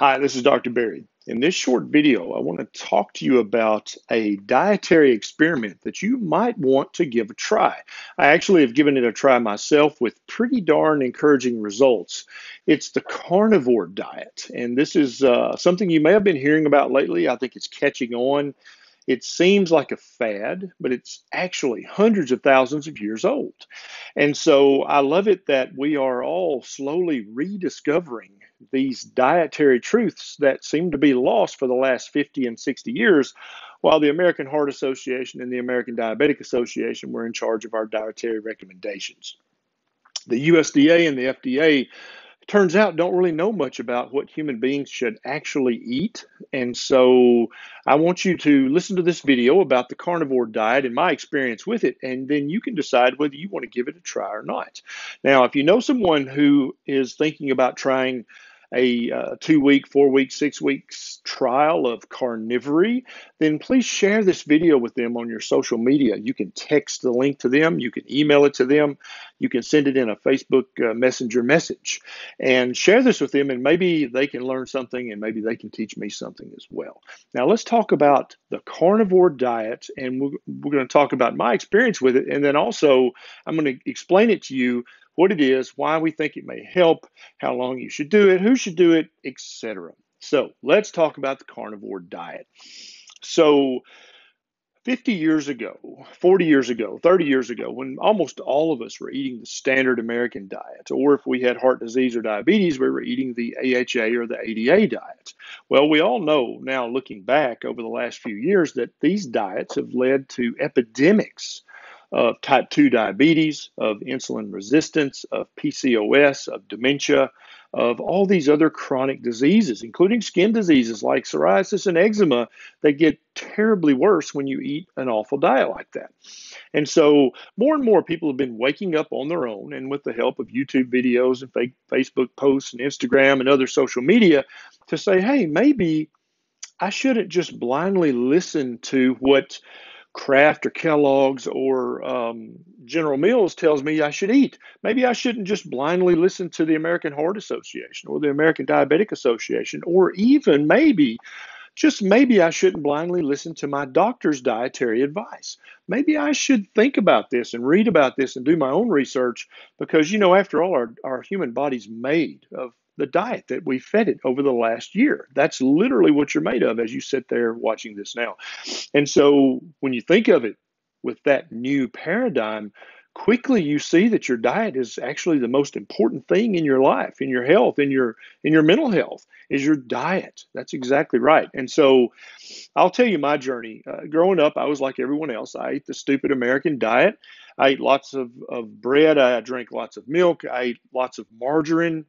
Hi, this is Dr. Barry. In this short video, I want to talk to you about a dietary experiment that you might want to give a try. I actually have given it a try myself with pretty darn encouraging results. It's the carnivore diet, and this is something you may have been hearing about lately. I think it's catching on. It seems like a fad, but it's actually hundreds of thousands of years old. And so I love it that we are all slowly rediscovering these dietary truths that seem to be lost for the last 50 and 60 years, while the American Heart Association and the American Diabetic Association were in charge of our dietary recommendations. The USDA and the FDA turns out don't really know much about what human beings should actually eat. And so I want you to listen to this video about the carnivore diet and my experience with it, and then you can decide whether you want to give it a try or not. Now, if you know someone who is thinking about trying a 2 week, 4 week, 6 weeks trial of carnivory, then please share this video with them on your social media. You can text the link to them, you can email it to them, you can send it in a Facebook Messenger message and share this with them, and maybe they can learn something and maybe they can teach me something as well. Now, let's talk about the carnivore diet, and we're going to talk about my experience with it, and then also I'm going to explain it to you what it is, why we think it may help, how long you should do it, who should do it, etc. So let's talk about the carnivore diet. So 50 years ago, 40 years ago, 30 years ago, when almost all of us were eating the standard American diet, or if we had heart disease or diabetes, we were eating the AHA or the ADA diet. Well, we all know now, looking back over the last few years, that these diets have led to epidemics of type 2 diabetes, of insulin resistance, of PCOS, of dementia, of all these other chronic diseases, including skin diseases like psoriasis and eczema that get terribly worse when you eat an awful diet like that. And so more and more people have been waking up on their own, and with the help of YouTube videos and Facebook posts and Instagram and other social media, to say, hey, maybe I shouldn't just blindly listen to what Kraft or Kellogg's or General Mills tells me I should eat. Maybe I shouldn't just blindly listen to the American Heart Association or the American Diabetic Association, or even maybe, just maybe, I shouldn't blindly listen to my doctor's dietary advice. Maybe I should think about this and read about this and do my own research, because, after all, our human body's made of the diet that we fed it over the last year. That's literally what you're made of as you sit there watching this now. And so when you think of it with that new paradigm, quickly you see that your diet is actually the most important thing in your life, in your health, in your mental health, is your diet. That's exactly right. And so I'll tell you my journey. Growing up, I was like everyone else. I ate the stupid American diet. I ate lots of bread. I drank lots of milk. I ate lots of margarine.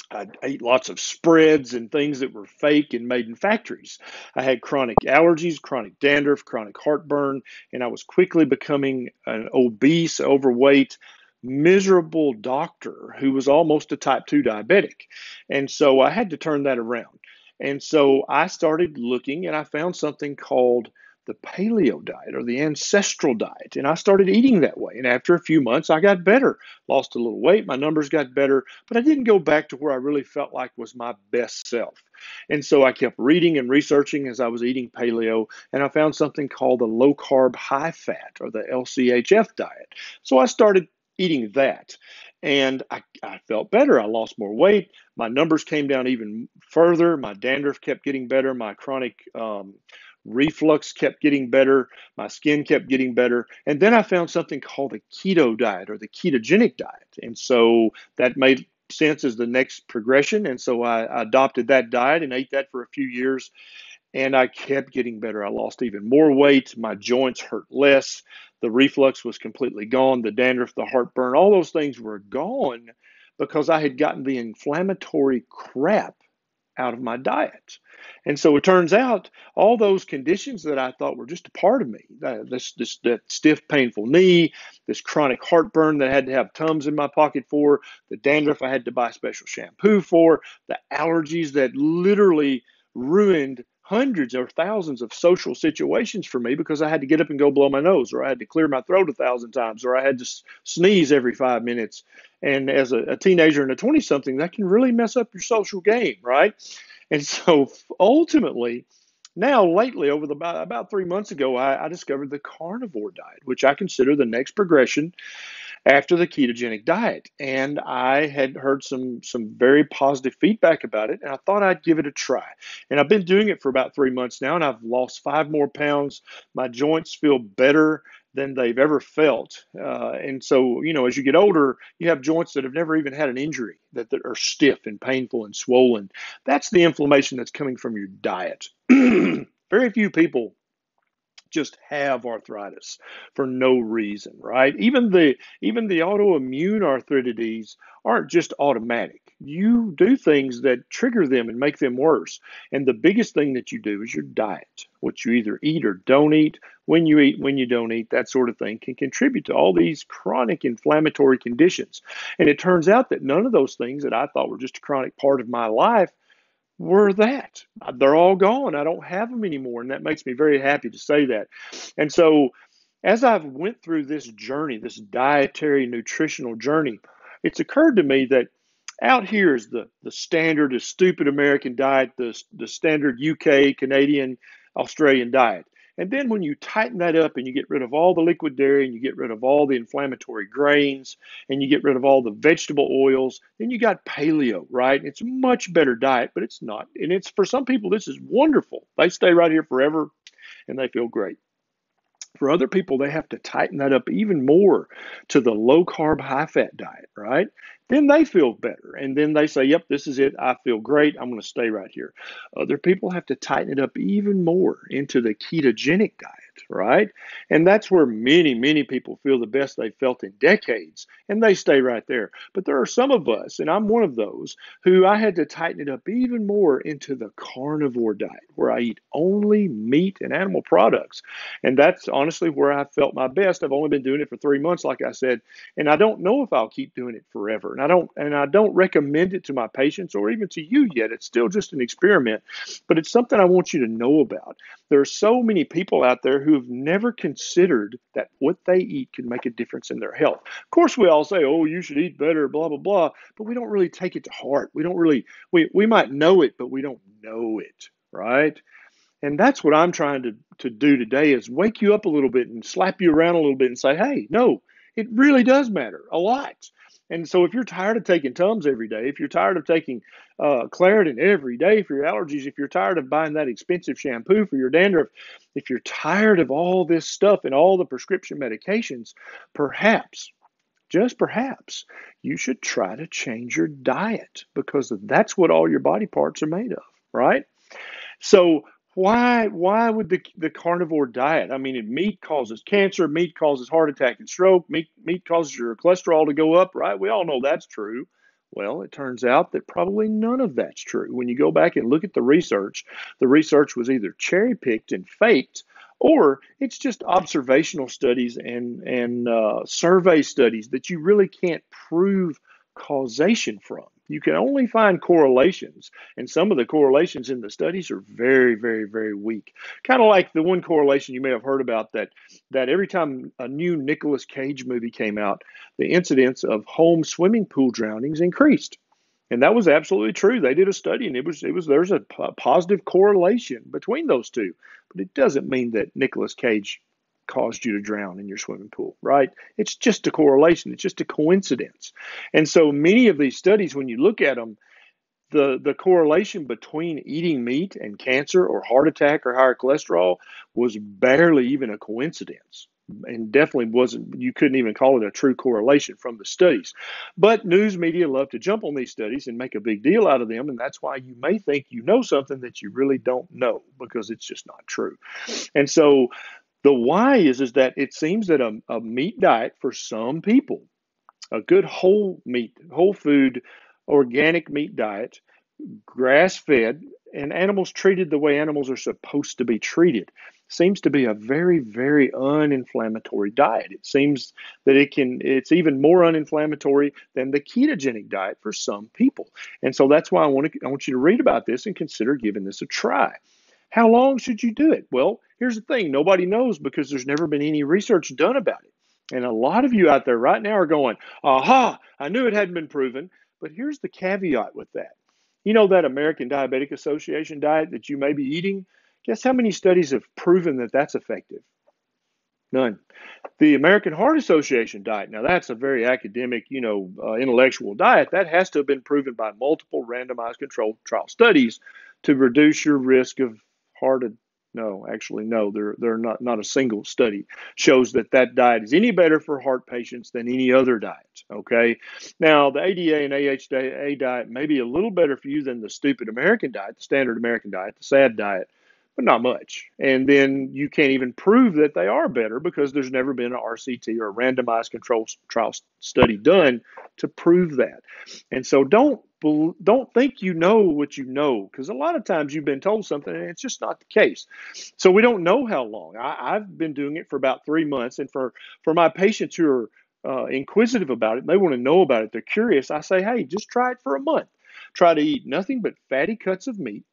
I ate lots of spreads and things that were fake and made in factories. I had chronic allergies, chronic dandruff, chronic heartburn, and I was quickly becoming an obese, overweight, miserable doctor who was almost a type 2 diabetic. And so I had to turn that around. And so I started looking, and I found something called the paleo diet or the ancestral diet. And I started eating that way. And after a few months, I got better, lost a little weight, my numbers got better, but I didn't go back to where I really felt like was my best self. And so I kept reading and researching as I was eating paleo, and I found something called the low carb high fat or the LCHF diet. So I started eating that. And I felt better. I lost more weight. My numbers came down even further. My dandruff kept getting better. My chronic reflux kept getting better. My skin kept getting better. And then I found something called the keto diet or the ketogenic diet. And so that made sense as the next progression. And so I adopted that diet and ate that for a few years. And I kept getting better. I lost even more weight. My joints hurt less. The reflux was completely gone. The dandruff, the heartburn, all those things were gone because I had gotten the inflammatory crap out of my diet. And so it turns out all those conditions that I thought were just a part of me, that stiff, painful knee, this chronic heartburn that I had to have Tums in my pocket for, the dandruff I had to buy special shampoo for, the allergies that literally ruined hundreds or thousands of social situations for me because I had to get up and go blow my nose, or I had to clear my throat 1,000 times, or I had to sneeze every 5 minutes. And as a teenager and a 20 something, that can really mess up your social game, right? And so ultimately, now lately, over the about 3 months ago, I discovered the carnivore diet, which I consider the next progression after the ketogenic diet. And I had heard some very positive feedback about it, and I thought I'd give it a try. And I've been doing it for about 3 months now, and I've lost 5 more pounds. My joints feel better than they've ever felt. And so, as you get older, you have joints that have never even had an injury that are stiff and painful and swollen. That's the inflammation that's coming from your diet. Very few people just have arthritis for no reason, right? Even the autoimmune arthritis aren't just automatic. You do things that trigger them and make them worse. And the biggest thing that you do is your diet. What you either eat or don't eat, when you eat, when you don't eat, that sort of thing can contribute to all these chronic inflammatory conditions. And it turns out that none of those things that I thought were just a chronic part of my life were that. They're all gone. I don't have them anymore, and that makes me very happy to say that. And so, as I've went through this journey, this dietary nutritional journey, it's occurred to me that out here is the standard, the stupid American diet, the standard UK, Canadian, Australian diet. And then when you tighten that up and you get rid of all the liquid dairy and you get rid of all the inflammatory grains and you get rid of all the vegetable oils, then you got paleo, right? It's a much better diet, but it's not. And it's for some people, this is wonderful. They stay right here forever and they feel great. For other people, they have to tighten that up even more to the low carb, high fat diet, right? Then they feel better. And then they say, yep, this is it. I feel great. I'm going to stay right here. Other people have to tighten it up even more into the ketogenic diet, right? And that's where many, many people feel the best they've felt in decades, and they stay right there. But there are some of us, and I'm one of those, who I had to tighten it up even more into the carnivore diet, where I eat only meat and animal products. And that's honestly where I felt my best. I've only been doing it for 3 months, like I said, and I don't know if I'll keep doing it forever. And I don't recommend it to my patients or even to you yet. It's still just an experiment, but it's something I want you to know about. There are so many people out there who have never considered that what they eat can make a difference in their health. Of course, we all say, "Oh, you should eat better," blah blah blah, but we don't really take it to heart. We don't really we might know it, but we don't know it, right? And that's what I'm trying to do today is wake you up a little bit and slap you around a little bit and say, hey, no, it really does matter a lot. And so if you're tired of taking Tums every day, if you're tired of taking Claritin every day for your allergies, if you're tired of buying that expensive shampoo for your dandruff, if you're tired of all this stuff and all the prescription medications, perhaps, just perhaps, you should try to change your diet because that's what all your body parts are made of, right? So why would the carnivore diet? I mean, meat causes cancer, meat causes heart attack and stroke, meat causes your cholesterol to go up, right? We all know that's true. Well, it turns out that probably none of that's true. When you go back and look at the research was either cherry picked and faked, or it's just observational studies and survey studies that you really can't prove causation from. You can only find correlations, and some of the correlations in the studies are very, very, very weak. Kind of like the one correlation you may have heard about that every time a new Nicolas Cage movie came out, the incidence of home swimming pool drownings increased. And that was absolutely true. They did a study, and it was there's a positive correlation between those two. But it doesn't mean that Nicolas Cage caused you to drown in your swimming pool, right? It's just a correlation. It's just a coincidence. And so many of these studies, when you look at them, the correlation between eating meat and cancer or heart attack or higher cholesterol was barely even a coincidence. And definitely wasn't, you couldn't even call it a true correlation from the studies. But news media love to jump on these studies and make a big deal out of them. And that's why you may think you know something that you really don't know because it's just not true. And so the why is that it seems that a meat diet for some people, a good whole meat, whole food, organic meat diet, grass fed, and animals treated the way animals are supposed to be treated, seems to be a very, very uninflammatory diet. It seems that it's even more uninflammatory than the ketogenic diet for some people. And so that's why I want you to read about this and consider giving this a try. How long should you do it? Well, here's the thing. Nobody knows because there's never been any research done about it. And a lot of you out there right now are going, aha, I knew it hadn't been proven. But here's the caveat with that. You know that American Diabetic Association diet that you may be eating? Guess how many studies have proven that that's effective? None. The American Heart Association diet, now that's a very academic, intellectual diet. That has to have been proven by multiple randomized controlled trial studies to reduce your risk of heart. No, actually, no, they're not a single study shows that that diet is any better for heart patients than any other diet. Okay. Now, the ADA and AHA diet may be a little better for you than the stupid American diet, the standard American diet, the SAD diet, but not much. And then you can't even prove that they are better because there's never been an RCT or a randomized control trial study done to prove that. And so don't think you know what you know, because a lot of times you've been told something and it's just not the case. So we don't know how long. I've been doing it for about 3 months, and for my patients who are inquisitive about it, they want to know about it, they're curious, I say, hey, just try it for a month. Try to eat nothing but fatty cuts of meat.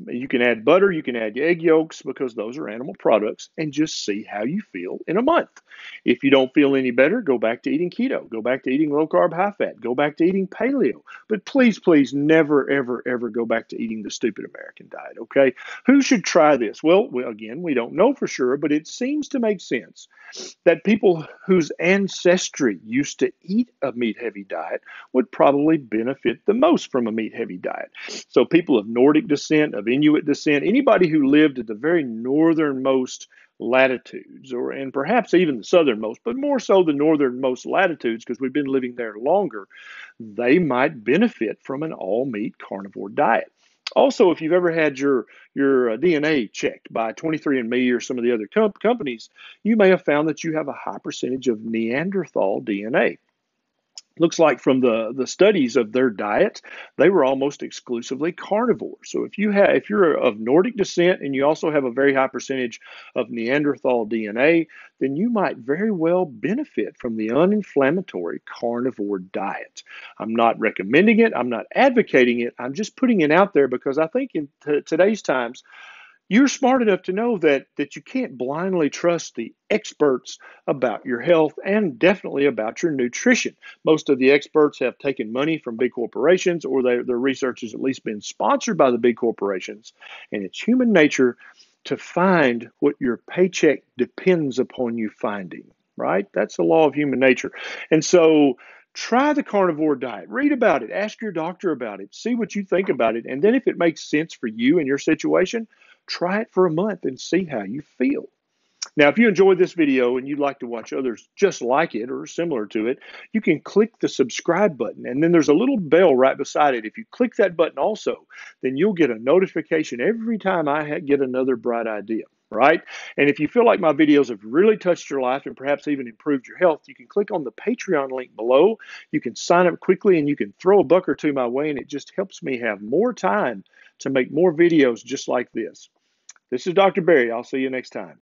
You can add butter, you can add egg yolks because those are animal products, and just see how you feel in a month. If you don't feel any better, go back to eating keto, go back to eating low carb, high fat, go back to eating paleo. But please, please never, ever, ever go back to eating the stupid American diet, okay? Who should try this? Well, again, we don't know for sure, but it seems to make sense that people whose ancestry used to eat a meat heavy diet would probably benefit the most from a meat heavy diet. So people of Nordic descent, of Inuit descent, anybody who lived at the very northernmost latitudes, and perhaps even the southernmost, but more so the northernmost latitudes because we've been living there longer, they might benefit from an all meat carnivore diet. Also, if you've ever had your DNA checked by 23andMe or some of the other companies, you may have found that you have a high percentage of Neanderthal DNA. Looks like from the studies of their diet, they were almost exclusively carnivores. So if you're of Nordic descent and you also have a very high percentage of Neanderthal DNA, then you might very well benefit from the uninflammatory carnivore diet. I'm not recommending it. I'm not advocating it. I'm just putting it out there because I think in today's times, you're smart enough to know that you can't blindly trust the experts about your health and definitely about your nutrition. Most of the experts have taken money from big corporations, or their research has at least been sponsored by the big corporations. And it's human nature to find what your paycheck depends upon you finding, right? That's the law of human nature. And so try the carnivore diet, read about it, ask your doctor about it, see what you think about it. And then if it makes sense for you and your situation, try it for a month and see how you feel. Now, if you enjoyed this video and you'd like to watch others just like it or similar to it, you can click the subscribe button, and then there's a little bell right beside it. If you click that button also, then you'll get a notification every time I get another bright idea, right? And if you feel like my videos have really touched your life and perhaps even improved your health, you can click on the Patreon link below. You can sign up quickly and you can throw a buck or two my way, and it just helps me have more time to make more videos just like this. This is Dr. Barry. I'll see you next time.